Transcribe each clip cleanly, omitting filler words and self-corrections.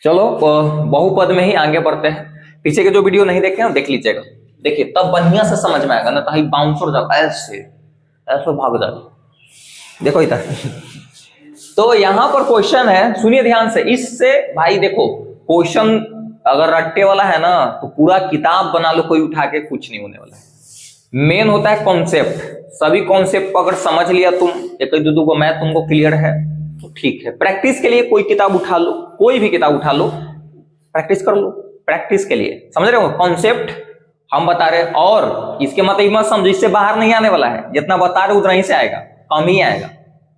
चलो बहुपद में ही आगे बढ़ते हैं। पीछे के जो वीडियो नहीं देखे हैं देख लीजिएगा, देखिए तब बढ़िया से समझ में आएगा, ना तो बाउंसर जाओ ऐसे ऐसे भाग जाओ। देखो इधर तो यहाँ पर क्वेश्चन है, सुनिए ध्यान से। इससे भाई देखो क्वेश्चन अगर रट्टे वाला है ना तो पूरा किताब बना लो, कोई उठा के कुछ नहीं होने वाला है। मेन होता है कॉन्सेप्ट। सभी कॉन्सेप्ट को अगर समझ लिया तुम, एक दो को मैथ तुमको क्लियर है तो ठीक है। प्रैक्टिस के लिए कोई किताब उठा लो, कोई भी किताब उठा लो, प्रैक्टिस कर लो। प्रैक्टिस के लिए समझ रहे हो, कॉन्सेप्ट हम बता रहे हैं और इसके मतलब मत समझो इससे बाहर नहीं आने वाला है, जितना बता रहे उतना ही से आएगा, कम ही आएगा।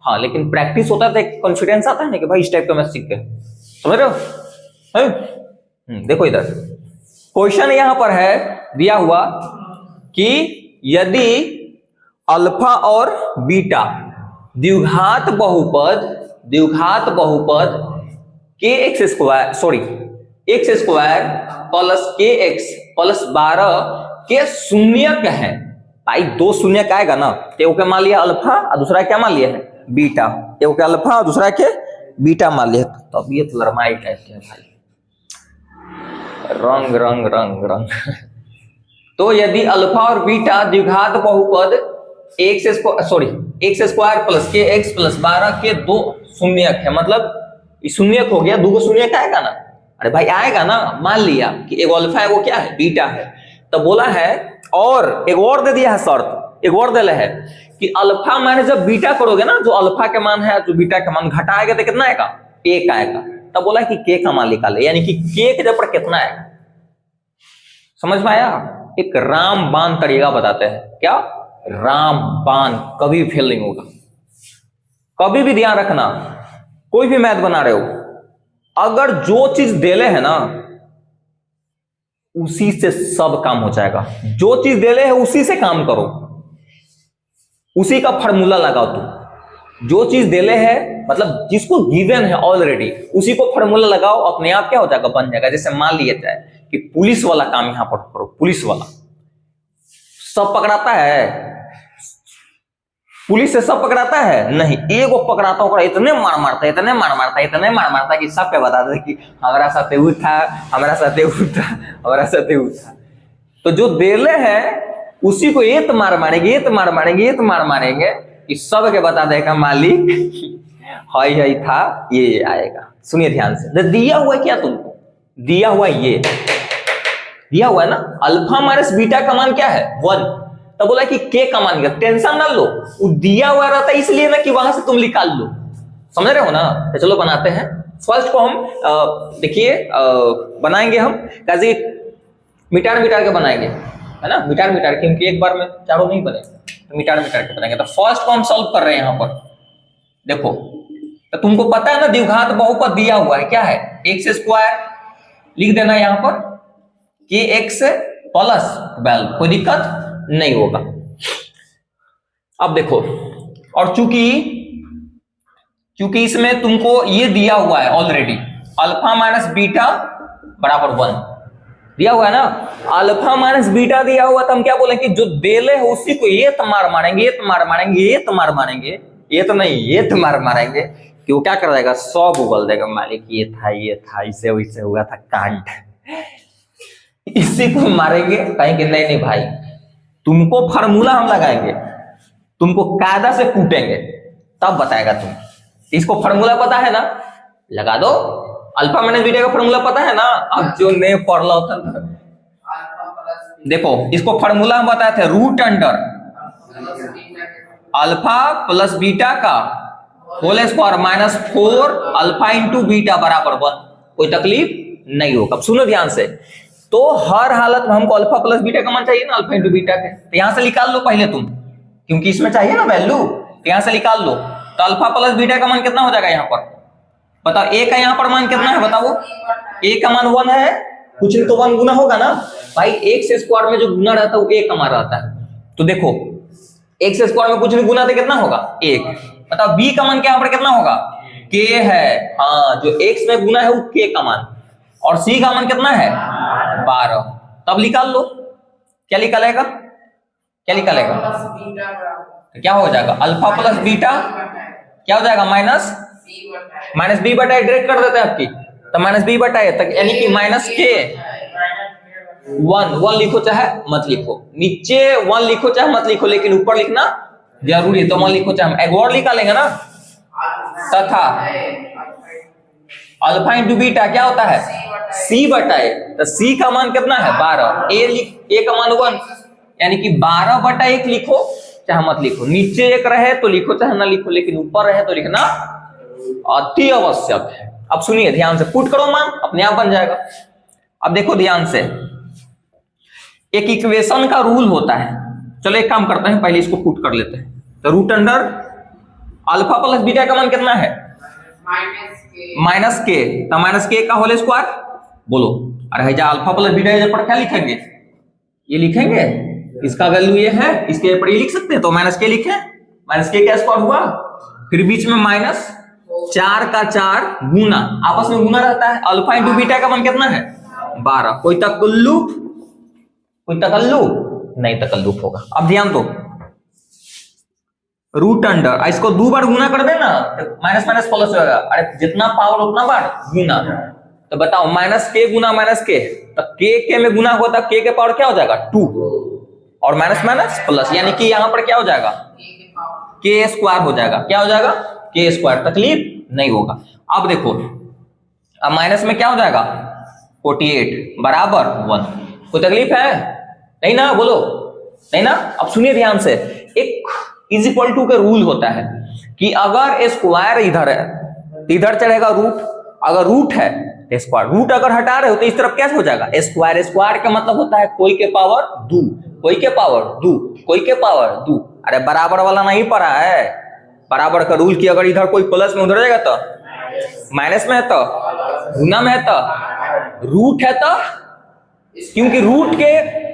हाँ लेकिन प्रैक्टिस होता है तो एक कॉन्फिडेंस आता है ना कि भाई इस टाइप का मैं सीख गया, समझ रहे हो। देखो इधर क्वेश्चन यहां पर है दिया हुआ कि यदि अल्फा और बीटा द्विघात बहुपद के x square x square plus के एक्स प्लस 12 के शून्यक है। भाई दो शून्यक आएगा ना, एक के मान लिया अल्फा और दूसरा क्या मान लिया है बीटा, एक के अल्फा और दूसरा के बीटा मान लिया। तबीयत लड़माई टाइप के भाई, रंग रंग रंग रंग तो यदि अल्फा और बीटा द्विघात बहुपद एक्स स्क्वायर प्लस के एक्स प्लस 12 के दो शून्यक है, मतलब शून्यक हो गया, दो शून्यक आएगा ना। अरे भाई आएगा ना, मान लिया कि एक अल्फा है वो क्या है बीटा है, तो बोला है और एक और दे दिया है शर्त, एक और दिया है कि अल्फा माने जब बीटा करोगे ना, जो अल्फा के मान है जो बीटा के मान घटाएगा तो कितना आएगा एक आएगा। तब बोला कि के का मान निकाले, यानी कि के के जब पर कितना आएगा। समझ में आया। एक रामबाण तरीका बताते हैं, क्या रामबाण, कभी फेल नहीं होगा। कभी भी ध्यान रखना, कोई भी मैथ बना रहे हो, अगर जो चीज देले है ना उसी से सब काम हो जाएगा। जो चीज देले है उसी से काम करो, उसी का फॉर्मूला लगाओ। तुम जो चीज देले है मतलब जिसको गिवन है ऑलरेडी उसी को फॉर्मूला लगाओ, अपने आप क्या हो जाएगा बन जाएगा। जैसे मान लिया जाए कि पुलिस वाला काम यहां पर करो, पुलिस वाला सब पकड़ाता है, पुलिस से सब पकड़ाता है नहीं, एगो पकड़ाता होगा, इतने मार मारता है इतने मार मारता है इतने मार मारता है कि सबके बताते कि हमारा साथ ऊ था, हमारा साथ ऊ था, हमारा साथ ऊ था। तो जो देले है उसी को ये तो मार मारेंगे, ये तो मार मारेंगे, ये तो मार मारेंगे, इस सब के बता देगा मालिक हाई था ये आएगा। सुनिए ध्यान से, दिया हुआ है क्या तुमको, दिया हुआ ये दिया हुआ है ना, अल्फा माइनस बीटा का मान क्या है 1, तो बोला कि के का मान क्या, टेंशन ना लो, वो दिया हुआ रहता है इसलिए ना कि वहां से तुम निकाल लो। समझ रहे हो ना। तो चलो बनाते हैं। फर्स्ट को हम देखिए बनाएंगे हम कैसे, मिटार मिटार के बनाएंगे, है ना, मिटार मिटार के, क्योंकि एक बार में चारों नहीं बने, तो मिटार मिटार के बनाएंगे। तो फर्स्ट को हम सॉल्व कर रहे हैं यहाँ पर। देखो तो तुमको पता है ना द्विघात बहुपद दिया हुआ है, क्या है एक्स स्क्वायर, लिख देना यहाँ पर कि एक्स प्लस 12, कोई दिक्कत नहीं होगा। अब देखो, और चूंकि इसमें तुमको ये दिया हुआ है ऑलरेडी, अल्फा माइनस बीटा बराबर 1 दिया हुआ है ना, अल्फा माइनस बीटा दिया हुआ, तो हम क्या बोलेंगे जो देले है उसी को ये तो मार मारेंगे, ये तो मार मारेंगे, ये तो मार मारेंगे, ये तो नहीं ये तो मार मारेंगे, कि वो क्या कर देगा सब उगल देगा मालिक, ये था इसे वैसे हुआ था कांड, इसी को मारेंगे। कहेंगे नहीं भाई तुमको फार्मूला हम लगाएंगे, तुमको कायदा से कूटेंगे तब बताएगा तुम। इसको फार्मूला पता है ना, लगा दो, अल्फा माइनस बीटा का फार्मूला पता है ना। अब जो नहीं पढ़ रहा था देखो, इसको फार्मूला हम बताए थे, root under alpha plus beta का whole square minus 4 alpha into beta बराबर 1। कोई तकलीफ नहीं होगा। अब सुनो ध्यान से, तो हर हालत में हमको अल्फा प्लस बीटा का मान चाहिए ना, अल्फा इंटू बीटा के, तो यहां से निकाल लो पहले तुम, क्योंकि इसमें चाहिए ना वैल्यू, तो यहां से निकाल लो। तो अल्फा प्लस बीटा का मान कितना हो जाएगा यहाँ पर, बताओ ए का यहाँ पर मान कितना है बताओ, ए का मान 1 है, कुछ नहीं तो 1 गुना होगा ना भाई, एक्स स्क्वायर में जो गुना रहता है वो ए का मान रहता है। तो देखो एक्स स्क्वायर में कुछ नहीं गुना तो कितना होगा 1। बताओ बी का मान क्या यहाँ पर कितना होगा, के है, हाँ जो एक्स में गुना है वो के का मान, और सी का मान कितना है 12। तब निकाल लो, क्या निकालेगा, क्या निकालेगा, तो क्या हो जाएगा अल्फा प्लस बीटा क्या हो जाएगा माइनस बी बटा डायरेक्ट कर देते हैं आपकी, तो माइनस बी बटा ए तक, यानी कि माइनस के 1 लिखो चाहे मत लिखो, नीचे 1 लिखो चाहे मत लिखो, लेकिन ऊपर लिखना जरूरी है। तो 1 लिखो चाहे, एक और निकालेंगे ना, तथा अल्फा इंटू बीटा क्या होता है सी बटा ए। तो सी का मान कितना है 12, ए का मान 1, यानी कि 12 बटा 1 लिखो चाहे मत लिखो, नीचे 1 रहे तो लिखो चाहे ना लिखो, लेकिन ऊपर रहे तो लिखना अति आवश्यक है। अब सुनिए ध्यान से, पुट करो मान, अपने आप बन जाएगा। अब देखो ध्यान से, एक इक्वेशन का रूल होता है, चलो एक काम करते हैं, पहले इसको पुट कर लेते हैं। तो root under alpha plus beta का मान कितना है माइनस के, तो माइनस के का होल स्क्वायर, बोलो। अरे है अल्फा प्लस बीटा पर क्या लिखेंगे, ये लिखेंगे, इसका वैल्यू ये है, इसके ऊपर ये लिख सकते हैं, तो माइनस के लिखे, माइनस के क्या स्क्वायर हुआ, फिर बीच में माइनस 4 का 4 गुना, आपस में गुना रहता है। अल्फा इंटू बीटा का मान कितना है 12, कोई तकल्लुफ नहीं, तकल्लुफ होगा। अब ध्यान दो, रूट अंडर, इसको 2 बार गुना कर देना, माइनस माइनस प्लस होगा, अरे जितना पावर उतना बार गुना। तो बताओ माइनस के गुना माइनस के, तो के में गुना होता, के पावर क्या हो जाएगा 2, और माइनस माइनस प्लस, यानी कि यहाँ पर क्या हो जाएगा के स्क्वायर हो जाएगा, क्या हो जाएगा के स्क्वायर, तकलीफ नहीं होगा। अब देखो, अब माइनस में क्या हो जाएगा 48 बराबर 1, कोई तकलीफ है नहीं ना, बोलो नहीं ना। अब सुनिए ध्यान से, एक इज इक्वल टू का रूल होता है कि अगर स्क्वायर इधर है तो इधर चढ़ेगा रूट, अगर रूट है तो स्क्वायर, रूट अगर हटा रहे हो तो इस तरफ क्या हो जाएगा स्क्वायर। स्क्वायर का मतलब होता है कोई के पावर 2, कोई के पावर 2, कोई के पावर 2। अरे बराबर वाला नहीं पढ़ा है, बराबर का रूल कि अगर इधर कोई प्लस में उधर जाएगा तो माइनस में है, तो गुना में है, तो रूट है, तो क्योंकि रूट के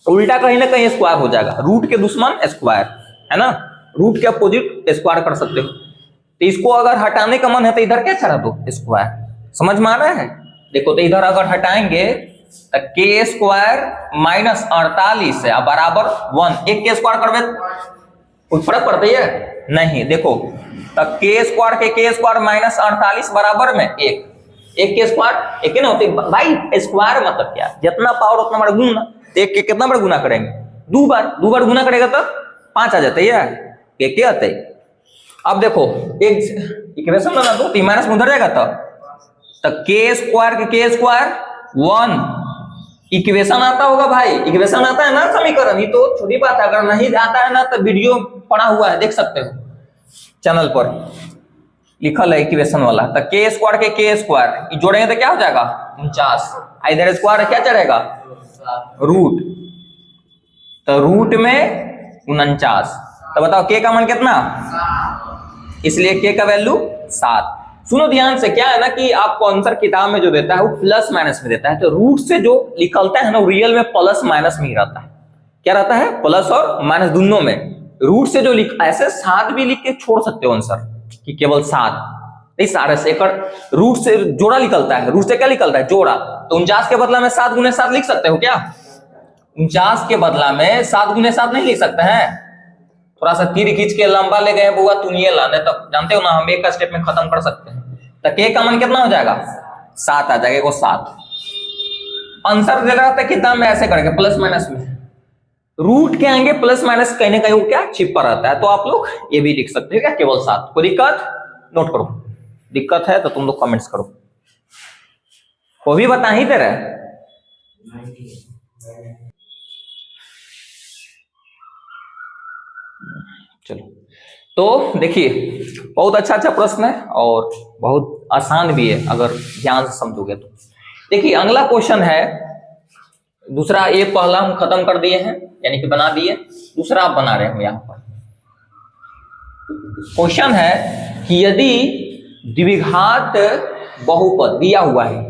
उल्टा कहीं ना कहीं स्क्वायर हो जाएगा, रूट के दुश्मन स्क्वायर है ना, रूट के अपोजिट स्क्वायर कर सकते हो। तो इसको अगर हटाने का मन है तो इधर क्या चढ़ा दो स्क्वायर, समझ में आ रहा है। देखो तो इधर अगर हटाएंगे तो के स्क्वायर माइनस 48 है बराबर 1, एक के स्क्वायर करवे कोई फर्क पड़ता है नहीं। देखो तो के स्क्वायर माइनस 48 बराबर में एक के स्क्वायर एक ना होते भाई, स्क्वायर मतलब क्या, जितना पावर उतना बड़ा गुना, एक के कितना बार गुना करेंगे 2 बार गुना करेगा तो 5 आ जाते है, एक क्या आते। अब देखो एक इक्वेशन बना दो, तो माइनस में उधर जाएगा तो के स्क्वायर 1 इक्वेशन आता होगा भाई, इक्वेशन आता है ना समीकरण, ये तो छोटी बात है, अगर नहीं आता है ना तो वीडियो पड़ा हुआ है देख सकते हो चैनल पर, लिखल है इक्वेशन वाला। तो के स्क्वायर जोड़ेंगे तो क्या हो जाएगा 49, इधर स्क्वायर क्या चढ़ेगा रूट, तो रूट में 49, तो बताओ के का मान कितना, इसलिए के का वैल्यू 7। सुनो ध्यान से, क्या है ना कि आपको आंसर किताब में जो देता है वो प्लस माइनस में देता है, तो रूट से जो निकलता है ना रियल में प्लस माइनस में ही रहता है, क्या रहता है प्लस और माइनस दोनों में। रूट से जो ऐसे 7 भी लिख के छोड़ सकते हो आंसर कि केवल 7 नहीं, सारे से रूट से जोड़ा निकलता है, रूट से क्या निकलता है जोड़ा, तो 49 के बदला में 7 गुने 7 लिख सकते हो क्या, 49 के बदला में 7 गुने 7 नहीं लिख सकते हैं, थोड़ा सा तीर खींच के लंबा ले गए बुआ तुनिए लाने, तो जानते हो ना हम एक का स्टेप में खत्म कर सकते हैं। तो के का मान कितना हो जाएगा 7 आ जाएगा, 7 आंसर दे रहा था किताब में ऐसे करके प्लस माइनस में, रूट के आएंगे प्लस माइनस कहीं ना कहीं वो क्या छिपा रहता है, तो आप लोग ये भी लिख सकते हो क्या केवल 7। कोई दिक्कत नोट करो, दिक्कत है तो तुम लोग कमेंट्स करो, वो भी बता ही दे रहा है। चलो तो देखिए बहुत अच्छा प्रश्न है और बहुत आसान भी है अगर ध्यान से समझोगे तो। देखिए अगला क्वेश्चन है, दूसरा एक पहला हम खत्म कर दिए हैं यानी कि बना दिए, दूसरा आप बना रहे हो। यहाँ पर क्वेश्चन है कि यदि द्विघात बहुपद दिया हुआ है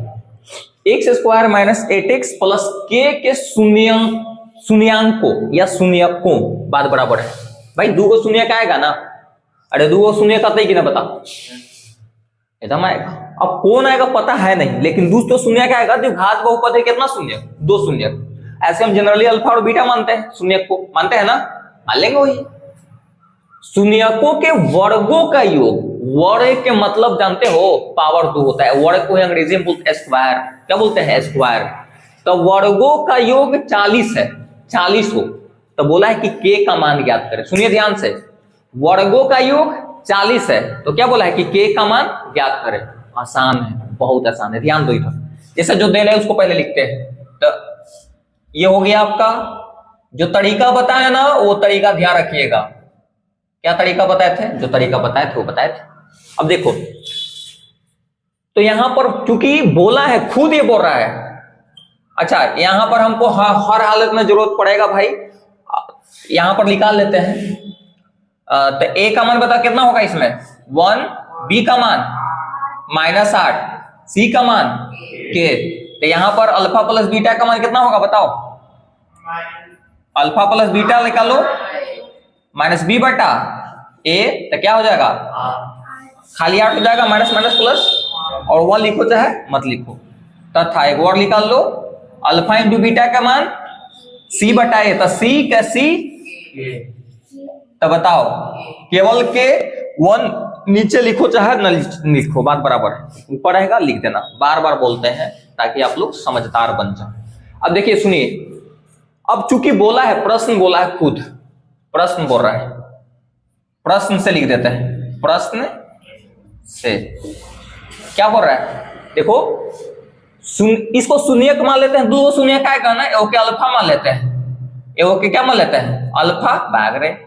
x² माइनस 8x प्लस के शून्यांकों या शून्यकों बात बराबर है। भाई 2 गो शून्य का आएगा ना, अरे 2 गो शून्य का कि ना बताओ एकदम आएगा। अब कौन आएगा पता है नहीं, लेकिन 2 तो शून्य का आएगा। द्विघात बहुपद है कितना शून्य 2 शून्य, ऐसे हम जनरली अल्फा और बीटा मानते हैं, शून्य को मानते हैं ना, मान लेंगे वही। शून्यकों के वर्गों का योग, वर्ग के मतलब जानते हो, पावर 2 होता है। वर्ग को अंग्रेजी में बोलते हैं स्क्वायर। क्या बोलते हैं? स्क्वायर। तो वर्गों का योग 40 है, 40 हो। तो बोला है कि के का मान ज्ञात करें। सुनिए ध्यान से, वर्गों का योग 40 है, तो क्या बोला है कि के का मान ज्ञात करें। आसान है, बहुत आसान है, ध्यान दो इधर। जैसे जो दे रहे हैं उसको पहले लिखते हैं। तो ये हो गया आपका, जो तरीका बताया ना वो तरीका ध्यान रखिएगा। क्या तरीका बताए थे? जो तरीका बताए थे वो बताए थे। अब देखो, तो यहां पर चूंकि बोला है, खुद ये बोल रहा है। अच्छा, यहां पर हमको हर हालत में जरूरत पड़ेगा भाई, यहां पर निकाल लेते हैं। तो ए का मान बता कितना होगा इसमें? 1, बी का मान -8, सी का मान के। तो यहां पर अल्फा प्लस बीटा का मान कितना होगा बताओ? अल्फा प्लस बीटा निकालो, -b बटा ए, तो क्या हो जाएगा? खाली 8 हो जाएगा, माइनस माइनस प्लस, और 1 लिखो चाहे मत लिखो। तथा एक और निकाल लो, अल्फा इंटू बीटा का मान c बटा ए, तो c का c, तो बताओ केवल के 1 नीचे लिखो चाहे न लिखो, बात बराबर है। ऊपर रहेगा लिख देना, बार बार बोलते हैं ताकि आप लोग समझदार बन जाए। अब देखिए सुनिए, अब चूंकि बोला है, प्रश्न बोला है, खुद प्रश्न बोल रहा है, प्रश्न से लिख देते हैं। प्रश्न से क्या बोल रहा है? देखो इसको शून्यक मान लेते हैं, दो शून्य क्या कहना है, एगो के अल्फा मान लेते हैं, एगो के क्या मान लेते हैं? अल्फा, भाग रहे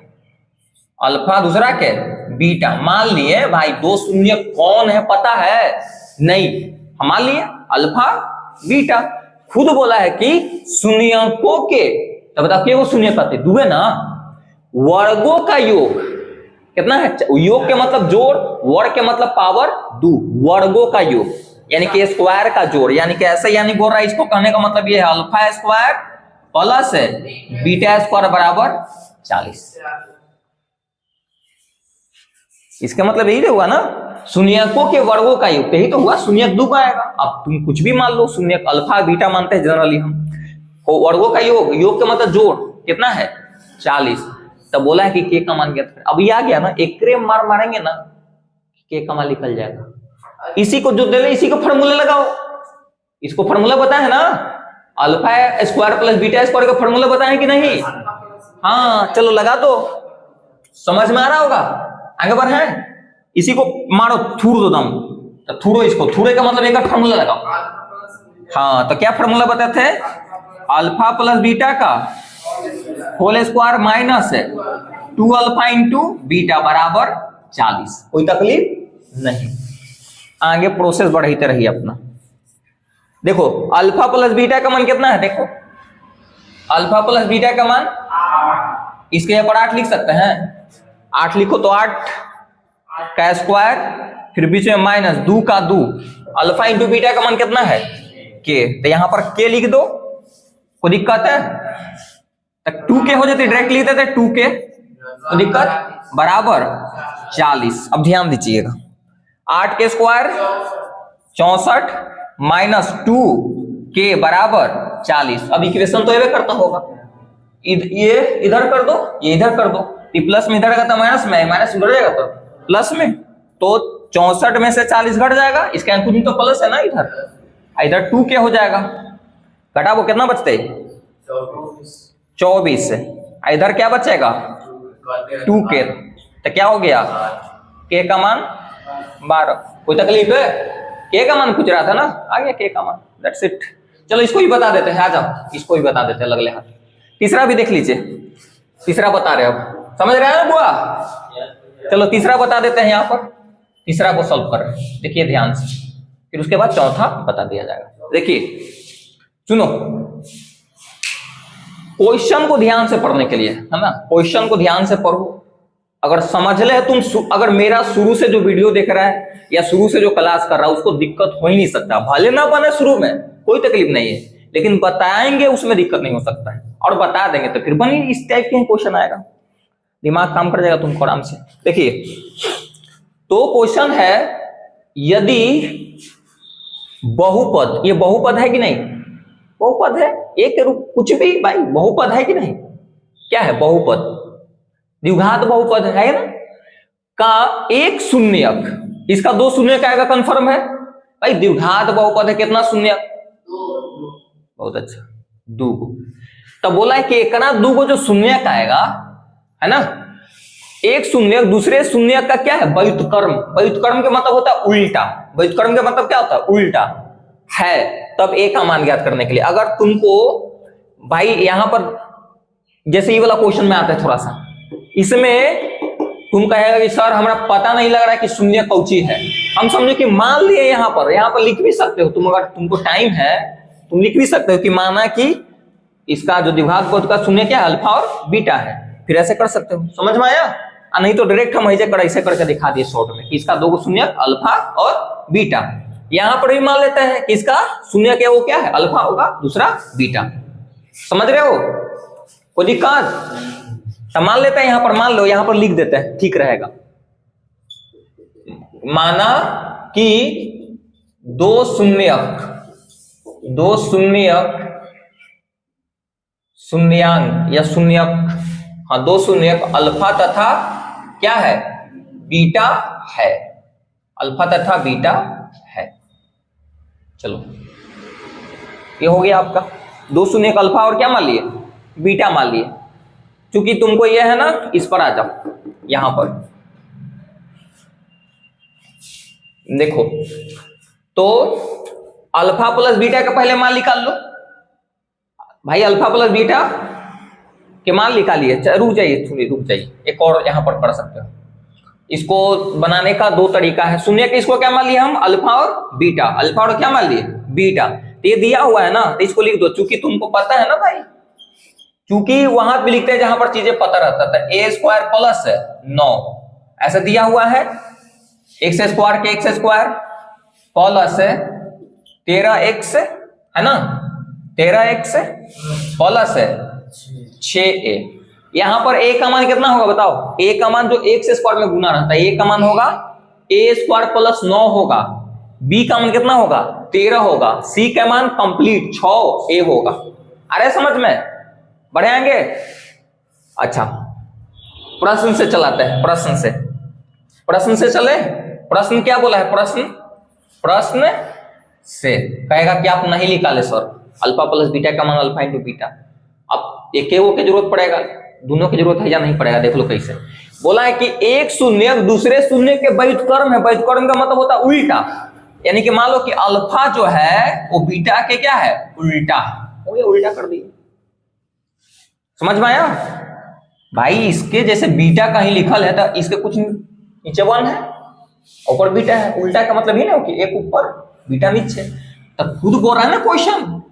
अल्फा, दूसरा के बीटा। मान लिए भाई, दो शून्य कौन है पता है? नहीं, हम मान लिए अल्फा बीटा। खुद बोला है कि शून्यकों के, तो बताओ के वो शून्य कहते दुए ना, वर्गों का योग कितना है? योग के मतलब जोड़, वर्ग के मतलब पावर 2, वर्गों का योग यानी कि स्क्वायर का जोड़, यानी कि ऐसे, यानी बोल रहा है, इसको कहने का मतलब ये है alpha square plus beta square बराबर 40। इसका मतलब यही तो हुआ ना, शून्यकों के वर्गों का योग, यही तो हुआ। शून्यक 2 का आएगा। अब तुम कुछ भी मान लो, शून्यक अल्फा बीटा मानते हैं जनरली हम, वर्गों का योग, योग का मतलब जोड़ कितना है? 40। तब बोला है कि के का मान ज्ञात करें। अब ये आ गया ना, एक मार मारेंगे ना, के का मान निकल जाएगा। इसी को जो दे रहे इसी को फॉर्मूला लगाओ, इसको फॉर्मूला पता है ना, alpha square plus beta square का फॉर्मूला पता है कि नहीं? हाँ चलो लगा दो, समझ में आ रहा होगा। आगे बढ़े, इसी को मारो, थूर दो दम, तो थूरो इसको, थूरे का मतलब एक फॉर्मूला लगाओ। हाँ, तो क्या फॉर्मूला बताए थे? अल्फा प्लस बीटा का whole square minus 2 alpha into beta बराबर 40। कोई तकलीफ नहीं, आगे प्रोसेस बढ़ाते रहिए अपना। देखो अल्फा प्लस बीटा का मान कितना है? देखो अल्फा प्लस बीटा का मान, इसके यहाँ पर 8 लिख सकते हैं, 8 लिखो तो 8 का स्क्वायर, फिर बीच में माइनस 2 का 2, अल्फा इंटू बीटा का मान कितना है? के। तो यहां पर के लिख दो, कोई दिक्कत है? 2k हो जाती, डायरेक्ट लिख देते 2k, तो दिक्कत बराबर 40। अब ध्यान दीजिएगा, 8 के स्क्वायर 64 माइनस 2k बराबर 40। अब इक्वेशन तो ये करता होगा, ये इधर कर दो, ये इधर कर दो, प्लस में इधर का तो माइनस में, माइनस उधर जाएगा तो प्लस में, तो 64 में से 40 घट जाएगा, इसका अंकुरित तो प्लस है ना, इधर 2k हो जाएगा, घटाओ कितना बचते? 24। इधर क्या बचेगा? 2k। तो क्या हो गया? k का मान 12। कोई तकलीफ है? k का मान पूछ रहा था ना, आ गया k का मान, दैट्स इट। चलो इसको ही बता देते हैं, आ जाओ इसको ही बता देते हैं अगले हाथ। तीसरा भी देख लीजिए, तीसरा बता रहे हो, समझ रहे हैं बुआ? चलो तीसरा बता देते हैं, यहाँ पर तीसरा को सॉल्व कर रहे हैं, देखिए ध्यान से, फिर उसके बाद चौथा बता दिया जाएगा। देखिए सुनो, क्वेश्चन को ध्यान से पढ़ने के लिए है ना, क्वेश्चन को ध्यान से पढ़ो। अगर समझ ले तुम, अगर मेरा शुरू से जो वीडियो देख रहा है या शुरू से जो क्लास कर रहा है उसको दिक्कत हो ही नहीं सकता, भले ना बने शुरू में कोई तकलीफ नहीं है, लेकिन बताएंगे उसमें दिक्कत नहीं हो सकता है, और बता देंगे तो फिर बनी इस टाइप के क्वेश्चन आएगा, दिमाग काम कर जाएगा तुमको आराम से। देखिए तो क्वेश्चन है, यदि बहुपद, ये बहुपद है कि नहीं? बहुपद है, एक के रूप कुछ भी भाई बहुपद है कि नहीं? क्या है बहुपद? द्विघात बहुपद है ना। का एक शून्यक, इसका दो शून्यक आएगा, कंफर्म है भाई। द्विघात बहुपद है, कितना शून्यक? बहुत अच्छा, दो। तब बोला है कि एकना दो जो शून्यक आएगा, है ना, एक शून्यक दूसरे शून्यक का क्या है? व्युत्क्रम। व्युत्क्रम का मतलब होता है उल्टा। व्युत्क्रम का मतलब क्या होता है? उल्टा है। तब ए का मान ज्ञात करने के लिए अगर तुमको भाई यहां पर जैसे ये वाला क्वेश्चन में आता है थोड़ा सा, इसमें तुम कहेगा कि सर हमारा पता नहीं लग रहा है कि शून्य कौची है। हम समझो कि मान लिए यहां पर लिख भी सकते हो तुम, अगर तुमको टाइम है तुम लिख भी सकते हो कि माना कि इसका जो द्विघात बहुपद का शून्य क्या है? अल्फा और बीटा है। फिर ऐसे कर सकते हो, समझ में आया? नहीं तो डायरेक्ट हम ऐसे करके दिखा दिए शॉर्ट में कि इसका दो शून्यक अल्फा और बीटा। यहां पर भी मान लेते हैं कि इसका शून्यक है वो क्या है? अल्फा होगा, दूसरा बीटा। समझ रहे हो? कोई दिक्कत? तो मान लेते हैं, यहां पर मान लो, यहां पर लिख देते हैं, ठीक रहेगा। माना कि दो शून्यांक या शून्यक, हाँ दो शून्यक अल्फा तथा क्या है? बीटा है। अल्फा तथा बीटा है। चलो ये हो गया आपका दो शून्यक अल्फा और क्या मान लिए? बीटा मान लिए। चूंकि तुमको ये है ना, इस पर आ जाओ, यहां पर देखो, तो अल्फा प्लस बीटा का पहले मान निकाल लो भाई। अल्फा प्लस बीटा के मान निकालिए। रुक जाइए थोड़ी, रुक जाइए, एक और यहां पर पढ़ सकते हो। इसको बनाने का दो तरीका है। शून्य के इसको क्या मान लिया हम? अल्फा और बीटा। अल्फा और क्या मान लिए? बीटा। तो ये दिया हुआ है ना, तो इसको लिख दो। चूंकि तुमको पता है ना भाई, क्योंकि वहां पे लिखते हैं जहां पर चीजें पता रहता था। ए स्क्वायर प्लस 9 ऐसा दिया हुआ है। एक्स स्क्वायर के एक्स स्क्वायर प्लस 13x है ना, 13x प्लस 6a। यहां पर a का मान कितना होगा बताओ? a का मान जो x स्क्वायर में गुना रहता है, a का मान होगा a स्क्वायर प्लस 9 होगा। b का मान कितना होगा? 13 होगा। c का मान कंप्लीट 6a होगा। अरे समझ में बढ़े आएंगे? अच्छा प्रश्न से चलाते हैं, प्रश्न से चले। प्रश्न क्या बोला है? प्रश्न से कहेगा कि आप नहीं निकाले सर अल्फा प्लस बीटा का मान अल्फा इंटू बीटा। अब एक वो की जरूरत पड़ेगा, दोनों की जरूरत है या नहीं पड़ेगा? देख लो कैसे बोला है कि एक शून्य दूसरे शून्य के व्युत्क्रम है। व्युत्क्रम का मतलब होता है उल्टा। यानी कि मान लो कि अल्फा जो है वो बीटा के क्या है? उल्टा हो गया, उल्टा कर दिए। समझ में आया भाई? इसके जैसे बीटा कहीं लिखल है तो इसके कुछ नीचे 1 है, ऊपर बीटा है। उल्टा का मतलब ही ना कि एक ऊपर बीटा नीचे। तो खुद बोल रहा है ना क्वेश्चन,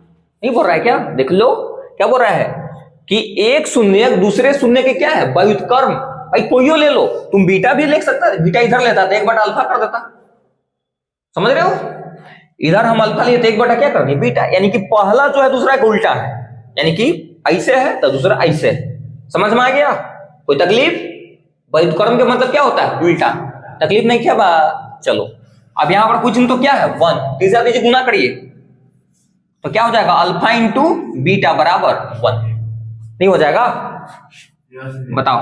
नहीं बोल रहा है क्या? देख लो क्या बोल रहा है कि एक शून्य दूसरे शून्य के क्या है? व्युत्क्रम। भाई कोई ले लो, तुम बीटा भी लिख सकता है। बीटा इधर लेता तो 1/, अल्फा कर देता। समझ रहे हो? इधर हम अल्फा लिए तो 1/, क्या कर दिया? बीटा। यानी कि पहला जो है दूसरा का उल्टा है, यानी कि ऐसे है तो दूसरा ऐसे है। समझ में आ गया? कोई तकलीफ? व्युत्क्रम का मतलब क्या होता है? उल्टा। तकलीफ नहीं क्या बा? चलो अब यहां पर कुछ तो क्या है? 1। तीसरा दीजिए गुना करिए तो क्या हो जाएगा? अल्फा इंटू बीटा बराबर 1। नहीं हो जाएगा? बताओ।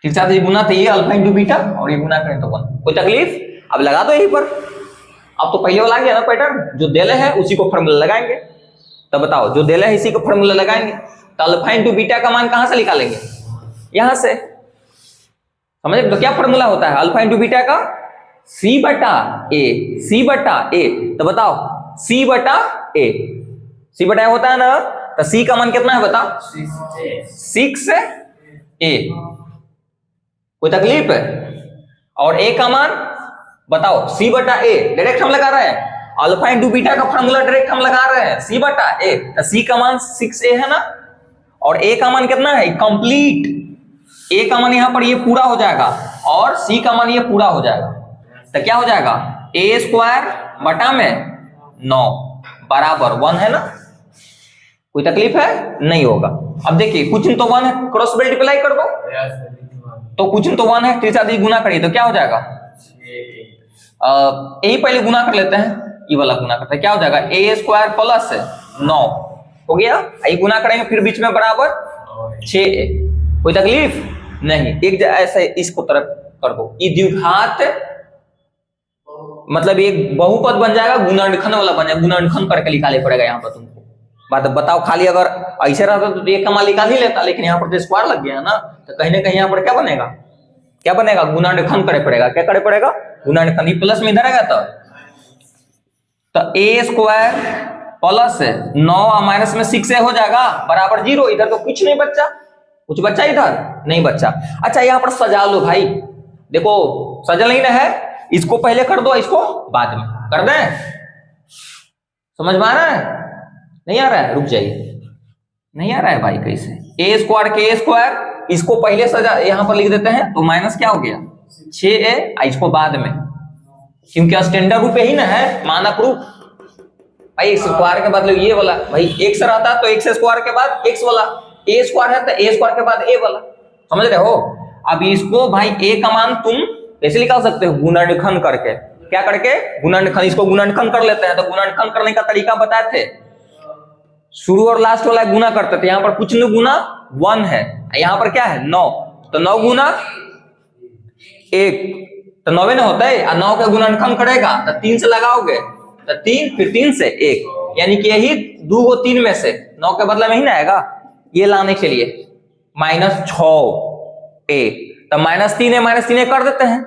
तीसरा दीजिए गुना तो ये अल्फा इंटू बीटा और ये गुना करें तो 1। कोई तकलीफ? अब लगा दो यहीं पर। अब तो पहले वाला आ गया ना पैटर्न, जो देले है उसी को फॉर्मूला लगाएंगे। तो बताओ, जो देले है इसी को फॉर्मूला लगाएंगे। तो अल्फा इंटू बीटा का मान कहां से निकालेंगे? यहां से। समझ? तो क्या फॉर्मूला होता है अल्फा इंटू बीटा का? c बटा a। तो बताओ c बटा a होता है ना, तो c का मान कितना है बताओ? 6a। कोई तकलीफ है? और a का मान बताओ? c बटा a। डायरेक्ट हम लगा रहे हैं अल्फा इंटू बीटा का फॉर्मूला, डायरेक्ट हम लगा रहे हैं c बटा a। तो c का मान 6a है ना, और a का मान कितना है? कंप्लीट। a का मान यहां पर ये पूरा हो जाएगा और c का मान ये पूरा हो जाएगा। तो क्या हो जाएगा? a स्क्वायर बटा में 9 बराबर 1 है ना। कोई तकलीफ है? नहीं होगा। अब देखिए कुछ तो 1 है, क्रॉस मल्टीप्लाई कर दो तो कुछ तो 1 है, तीसरा दी गुना करिए तो क्या हो जाएगा? यही पहले गुना कर लेते हैं, ये वाला गुना करते हैं। क्या हो जाएगा? a स्क्वायर प्लस 9 हो गया। यही गुना करेंगे फिर बीच में बराबर 6a। कोई तकलीफ नहीं, एक ऐसे इसको तरफ कर दो, ये द्विघात मतलब एक बहुपद बन जाएगा, गुणनखंड वाला बन जाएगा, गुणनखंड करके निकाले पड़ेगा यहाँ पर तुमको। बात बताओ, खाली अगर ऐसे रहता तो एक का मान निकाल ही लेता, लेकिन यहाँ पर तो स्क्वायर लग गया ना, तो कहीं ना कहीं यहाँ पर क्या बनेगा, क्या बनेगा, गुणनखंड करे पड़ेगा। क्या करे पड़ेगा, गुणनखंड। प्लस में इधर आएगा तो ए स्क्वायर प्लस 9 माइनस में 6 हो जाएगा बराबर 0। इधर तो कुछ नहीं बच्चा, कुछ बच्चा इधर नहीं बच्चा। अच्छा यहाँ पर सजा लो भाई, देखो सजा नहीं ना है, इसको पहले कर दो, इसको बाद में कर दें। समझ में आ रहा है, नहीं आ रहा है, रुक जाइए, नहीं आ रहा है भाई कैसे। ए स्क्वायर के ए स्क्वायर, इसको पहले सजा यहां पर लिख देते हैं तो माइनस क्या हो गया 6a, इसको बाद में, क्योंकि स्टैंडर्ड रूप ही ना है, मानक रूप। भाई स्क्वायर के बाद ये वाला, भाई x रहता तो x स्क्वायर के बाद x वाला, a स्क्वायर है तो a स्क्वायर के बाद a वाला, समझ रहे हो। अब इसको भाई a का मान तुम कैसे निकाल सकते हो, गुणनखंड करके। क्या करके, गुणनखंड। इसको गुणनखंड कर लेते हैं, तो गुणनखंड करने का तरीका बताए थे, शुरू और लास्ट वाला गुना करते थे। यहाँ पर कुछ नहीं, गुना 1 है, यहाँ पर क्या है 9, तो 9 गुना 1 तो 9 ना होता है, 9 का गुणनखंड करेगा तो 3 से लगाओगे तो 3, फिर 3 से 1, यानी कि यही 2 को 3 में से 9 के बदले में ही ना आएगा, ये लाने के लिए -6a, तो -3a -3a कर देते हैं,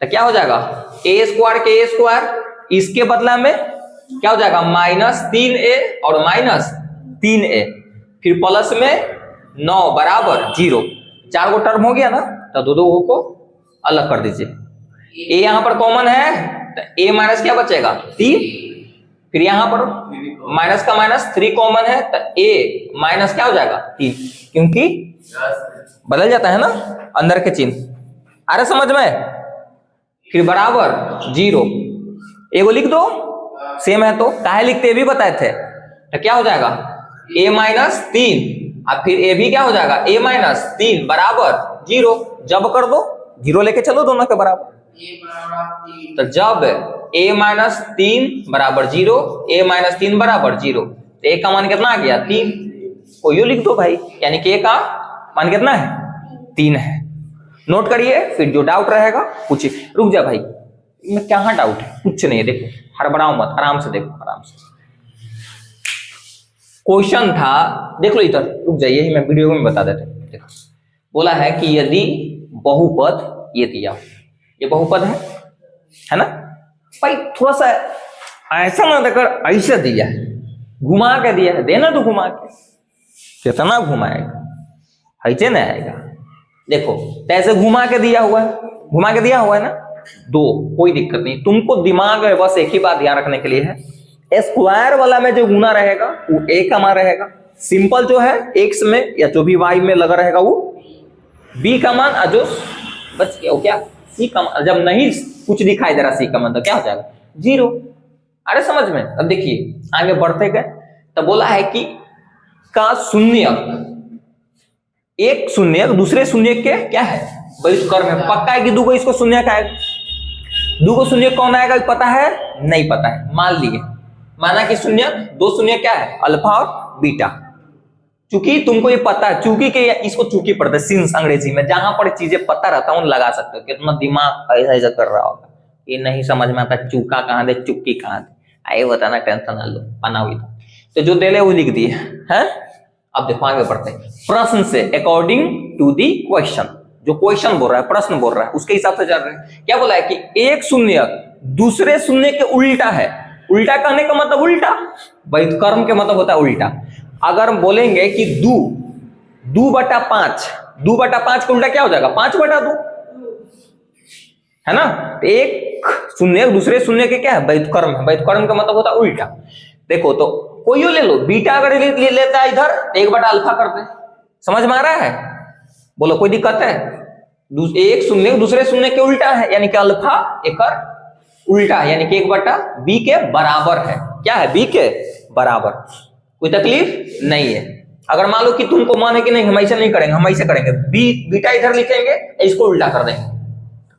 तो क्या हो जाएगा a स्क्वायर के a स्क्वायर, इसके बदला में क्या हो जाएगा -3a और -3a, फिर प्लस में 9 बराबर 0। 4 गो टर्म हो गया ना, तो दो को अलग कर दीजिए। a यहां पर कॉमन है तो a माइनस क्या बचेगा 3, फिर यहां पर माइनस का -3 कॉमन है तो a माइनस क्या हो जाएगा 3, क्योंकि बदल जाता है ना अंदर के चिन्ह। अरे समझ में, फिर बराबर 0, एगो लिख दो, सेम है तो काहे लिखते भी बताए थे, तो क्या हो जाएगा a -3 और फिर a भी क्या हो जाएगा a -3 बराबर 0। जब कर दो 0 लेके चलो दोनों के बराबर, तो जब a -3 बराबर 0, a -3 बराबर 0, तो a का मान कितना आ गया 3, को यू लिख दो भाई, यानी कि a का मान कितना है 3 है। नोट करिए, फिर जो डाउट रहेगा पूछिए। रुक जा भाई, मैं क्या डाउट है, कुछ नहीं है, देखो हड़बड़ाओ मत, आराम से देखो, आराम से। क्वेश्चन था, देख लो इधर, रुक जाइए, यही मैं वीडियो में बता देते। देखो बोला है कि यदि बहुपद ये दिया, ये बहुपद है ना भाई, थोड़ा सा ऐसा ना देकर ऐसे दिया है, घुमा के दिया है, देना तो घुमा के, कितना घुमाएगा, ऐसे नहीं आएगा। देखो ऐसे घुमा के दिया हुआ है, घुमा के दिया हुआ है ना, 2, कोई दिक्कत नहीं, तुमको दिमाग में बस एक ही बात ध्यान रखने के लिए है, स्क्वायर वाला में जो गुना रहेगा वो a का मान रहेगा, सिंपल जो है x में या जो भी y में लगा रहेगा वो b का मान, जो बच गया वो क्या c का मान, जब नहीं कुछ दिखाई दे रहा c का मान तो क्या हो जाएगा 0। अरे समझ में। अब देखिए आगे बढ़ते गए, तो बोला है कि का शून्यक, एक शून्यक दूसरे शून्यक के क्या है बहिष्कर्म है, पक्का है कि 2 को इसको शून्यक आएगा, 2 को शून्यक कौन आएगा पता है, नहीं पता है, मान लिए, माना कि शून्यक 2 शून्यक क्या है अल्फा और बीटा, चूंकि तुमको ये पता है, चूंकि के इसको चूंकि पढ़ते सिंस अंग्रेजी में, जहां पर चीजें पता रहता है उन लगा सकते हो, कितना दिमाग ऐसा ऐसा कर रहा होगा, ये नहीं समझ में आता चूका कहाँ दे चुक्की कहाँ दे, आए बताना, टेंशन ना लो, बना हुई तो जो दे ले वो लिख दिए हैं। अब देखो आगे बढ़ते हैं, प्रश्न से अकॉर्डिंग टू दी क्वेश्चन, जो क्वेश्चन बोल रहा है, प्रश्न बोल रहा है, उसके हिसाब से चल रहे हैं। क्या बोला है कि एक शून्य दूसरे शून्य के उल्टा है, उल्टा कहने का मतलब उल्टा, व्युत्क्रम के मतलब होता है उल्टा। अगर हम बोलेंगे कि 2/5, 2/5 का उल्टा क्या हो जाएगा 5/2, है ना, एक शून्य दूसरे शून्य के क्या है व्युत्क्रम है, व्युत्क्रम का मतलब होता है उल्टा। देखो तो कोई ले लो, बीटा अगर ले लेता है इधर 1/अल्फा करते, समझ में आ रहा है, बोलो कोई दिक्कत है, एक शून्य दूसरे शून्य के उल्टा है, यानी कि अल्फा एक उल्टा, यानी कि 1/b के बराबर है, क्या है b के बराबर, कोई तकलीफ नहीं है। अगर मान लो कि तुमको मान है कि नहीं हम ऐसे नहीं करेंगे, हम ऐसे करेंगे, बीटा इधर लिखेंगे, इसको उल्टा कर देंगे,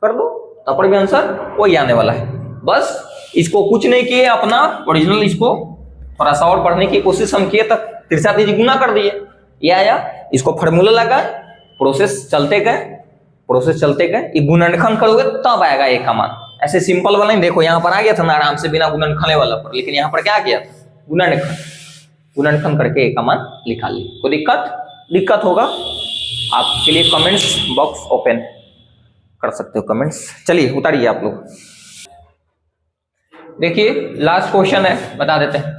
कर दो, तो पर भी आंसर वही आने वाला है। बस इसको कुछ नहीं किए, अपना ओरिजिनल इसको थोड़ा सा और पढ़ने की कोशिश हम किए, तक 3 गुना कर दिए, ये आया, इसको फार्मूला लगा, प्रोसेस चलते गए, प्रोसेस चलते गए, ये गुणनखंड करोगे तब आएगा ए का मान। ऐसे सिंपल वाला नहीं, देखो यहाँ पर आ गया था ना आराम से बिना गुणनखंड वाला पर, लेकिन यहाँ पर क्या किया था, गुणनखंड, गुणनखंड करके ए का मान निकाल लिया। कोई दिक्कत होगा आपके लिए कमेंट्स बॉक्स ओपन कर सकते हो, कमेंट्स। चलिए उतारिए आप लोग। देखिए लास्ट क्वेश्चन है, बता देते हैं।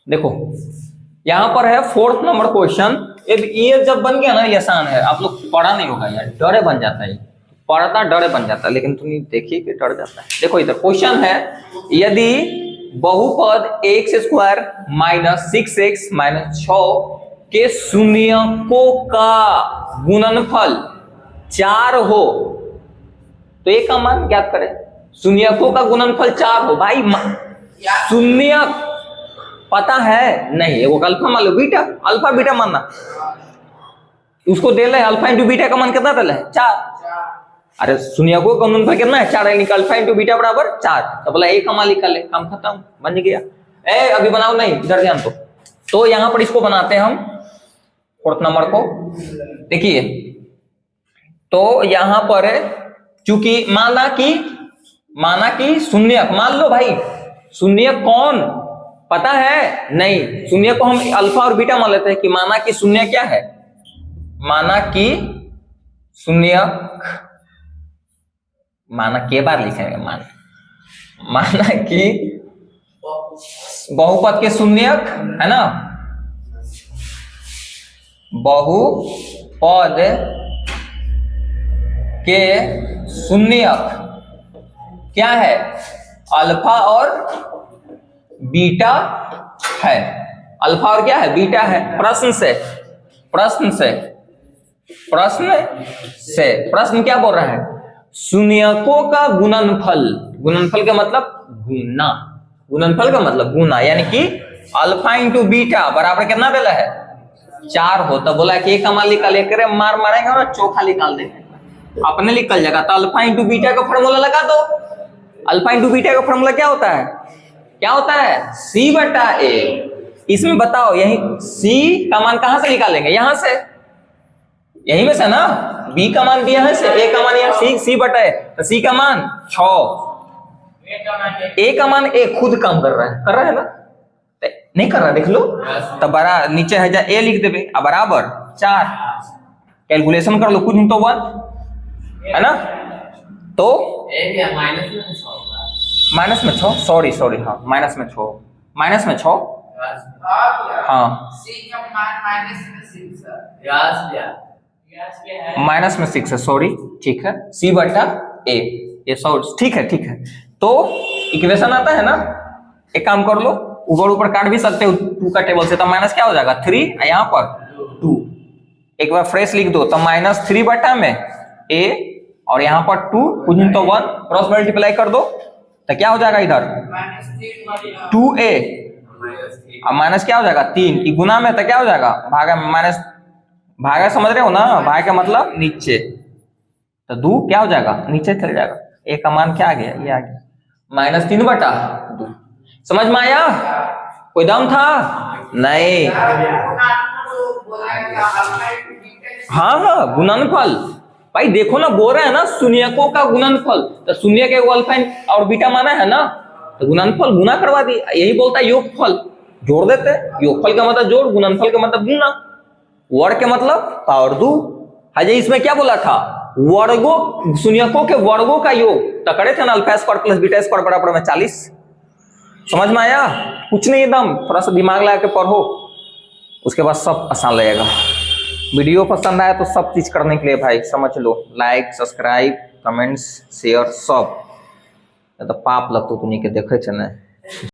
देखो यहां पर है 4th नंबर क्वेश्चन। ये जब बन गया ना ये आसान है, आप लोग पढ़ा नहीं होगा यार, डरे बन जाता है, पढ़ता डरे बन जाता है, लेकिन तुम देखिए कि डर जाता है। देखो इधर क्वेश्चन है, यदि बहुपद x² माइनस 6x माइनस 6 के शून्यकों का गुणनफल 4 हो तो ए का मान ज्ञात करें। शून्यकों का गुणनफल 4 हो, भाई शून्यक पता है नहीं, एगो अल्फा मान लो, बीटा, अल्फा बीटा मानना, उसको दे ले अल्फा इंटू बीटा का मान कितना दे ले 4। अरे शून्यकों का गुणनफल कितना है 4 है, निकाल अल्फा इंटू बीटा बराबर 4, तो बोला ए का मान निकाल ले, काम खत्म, बन गया। ए अभी बनाओ नहीं, इधर ध्यान तो यहां पर इसको बनाते हैं हम 4th नंबर को। देखिए तो यहां पर चूंकि माना कि शून्यक, मान लो भाई शून्यक कौन पता है नहीं, शून्य को हम अल्फा और बीटा मान लेते हैं कि माना कि शून्य क्या है, माना कि शून्यक, माना के बार लिखेंगे, माना कि बहुपद के शून्यक है ना, बहुपद के शून्यक क्या है, अल्फा और बीटा है, अल्फा और क्या है, बीटा है। प्रश्न क्या बोल रहा है, शून्यकों का गुणनफल का मतलब गुना, गुणनफल का मतलब गुना, यानी कि अल्फा इंटू बीटा बराबर कितना देला है 4 हो, तो बोला कि एक मान निकाल, एक मार मारेंगे और चोखा निकाल देंगे, अपने निकल जाएगा। तो अल्फा इंटू बीटा का फॉर्मूला लगा दो, अल्फा इंटू बीटा का फॉर्मूला क्या होता है, c बटा a। इसमें बताओ यही c का मान कहां से निकालेंगे, यहां से, यही में से ना, b का मान भी यहां से, a का मान यहाँ, c बटा a, तो c का मान 6, a का मान a खुद काम कर रहा है ना, नहीं कर रहा, देख लो, तो बड़ा नीचे है जा a लिख देवे, अब बराबर 4, कैलकुलेशन कर लो, कुछ नहीं तो 1 है ना, तो माइनस में 6, सॉरी हाँ, माइनस में 6 हाँ, माइनस में 6 है, सॉरी, ठीक है, c बटा a, ये सॉरी, ठीक है। तो इक्वेशन आता है ना, एक काम कर लो, ऊपर काट भी सकते हो 2 का टेबल से, तो माइनस क्या हो जाएगा 3, यहाँ पर 2, एक बार फ्रेश लिख दो, तो माइनस 3 बटा में a और यहाँ पर 2, कुछ नहीं तो 1, क्रॉस मल्टीप्लाई कर दो, तो क्या हो जाएगा इधर 2a, अब माइनस क्या हो जाएगा 3, गुना में तो क्या हो जाएगा भागा, माइनस भागा, समझ रहे हो ना, भाग का मतलब नीचे, तो 2 क्या हो जाएगा नीचे चल जाएगा, a का मान क्या आ गया, ये आ गया -3 बटा 2। समझ में आया, कोई दम था नहीं, हाँ गुणनफल, भाई देखो ना, बोल रहे हैं ना शून्यकों का गुणनफल, तो शून्य के अल्फा और बीटा माना है ना, तो गुणनफल गुना करवा दी, यही बोलता है योगफल, जोड़ देते, योगफल का मतलब जोड़, गुणनफल का मतलब गुना, वर्ग के मतलब पावर 2। हाजी इसमें क्या बोला था, वर्गों, शून्यकों के वर्गों का योग, तो करे थे ना alpha square plus beta square बराबर में 40। समझ में आया, कुछ नहीं, एकदम थोड़ा सा दिमाग लगा के पढ़ो, उसके बाद सब आसान लगेगा। वीडियो पसंद आया तो सब चीज करने के लिए भाई समझ लो, लाइक, सब्सक्राइब, कमेंट्स, शेयर सब, तो पाप लगतो तुनी के देखे छे ना।